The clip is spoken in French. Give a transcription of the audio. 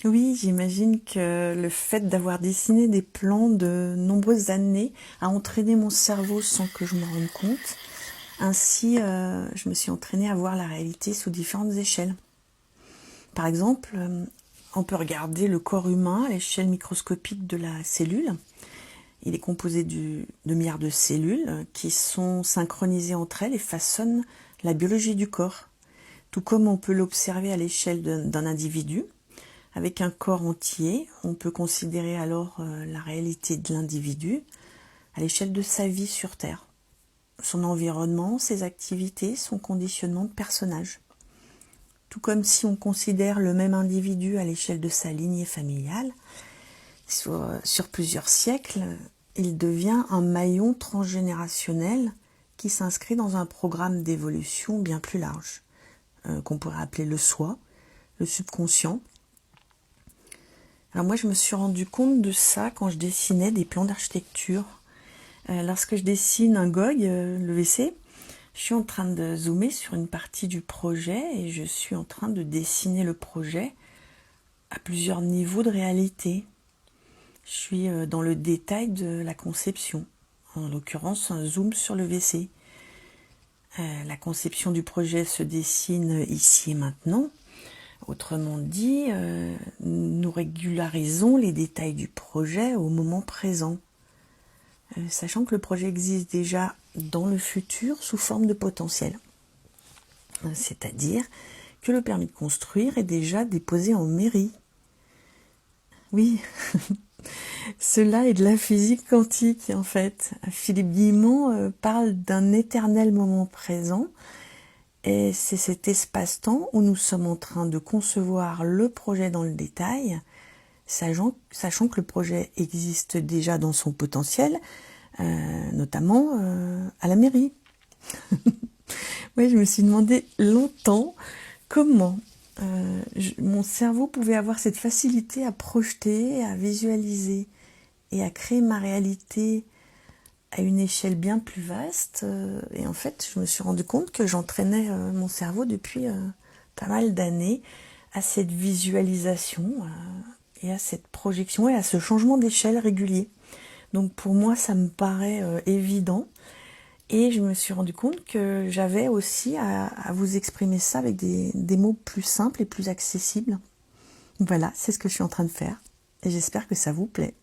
Oui, j'imagine que le fait d'avoir dessiné des plans de nombreuses années a entraîné mon cerveau sans que je me rende compte. Ainsi, je me suis entraînée à voir la réalité sous différentes échelles. Par exemple, on peut regarder le corps humain à l'échelle microscopique de la cellule. Il est composé de milliards de cellules qui sont synchronisées entre elles et façonnent la biologie du corps. Tout comme on peut l'observer à l'échelle d'un individu. Avec un corps entier, on peut considérer alors la réalité de l'individu à l'échelle de sa vie sur Terre. Son environnement, ses activités, son conditionnement de personnage. Tout comme si on considère le même individu à l'échelle de sa lignée familiale, sur plusieurs siècles, il devient un maillon transgénérationnel qui s'inscrit dans un programme d'évolution bien plus large, qu'on pourrait appeler le soi, le subconscient. Alors moi, je me suis rendu compte de ça quand je dessinais des plans d'architecture. Lorsque je dessine un GOG, le WC, je suis en train de zoomer sur une partie du projet et je suis en train de dessiner le projet à plusieurs niveaux de réalité. Je suis dans le détail de la conception, en l'occurrence un zoom sur le WC. La conception du projet se dessine ici et maintenant. Autrement dit, nous régularisons les détails du projet au moment présent, sachant que le projet existe déjà dans le futur sous forme de potentiel. C'est-à-dire que le permis de construire est déjà déposé en mairie. Oui, cela est de la physique quantique en fait. Philippe Guillemot parle d'un éternel moment présent. Et c'est cet espace-temps où nous sommes en train de concevoir le projet dans le détail, sachant que le projet existe déjà dans son potentiel, notamment à la mairie. Oui, je me suis demandé longtemps comment mon cerveau pouvait avoir cette facilité à projeter, à visualiser et à créer ma réalité à une échelle bien plus vaste. Et en fait, je me suis rendu compte que j'entraînais mon cerveau depuis pas mal d'années à cette visualisation et à cette projection et à ce changement d'échelle régulier. Donc pour moi, ça me paraît évident. Et je me suis rendu compte que j'avais aussi à vous exprimer ça avec des mots plus simples et plus accessibles. Voilà, c'est ce que je suis en train de faire. Et j'espère que ça vous plaît.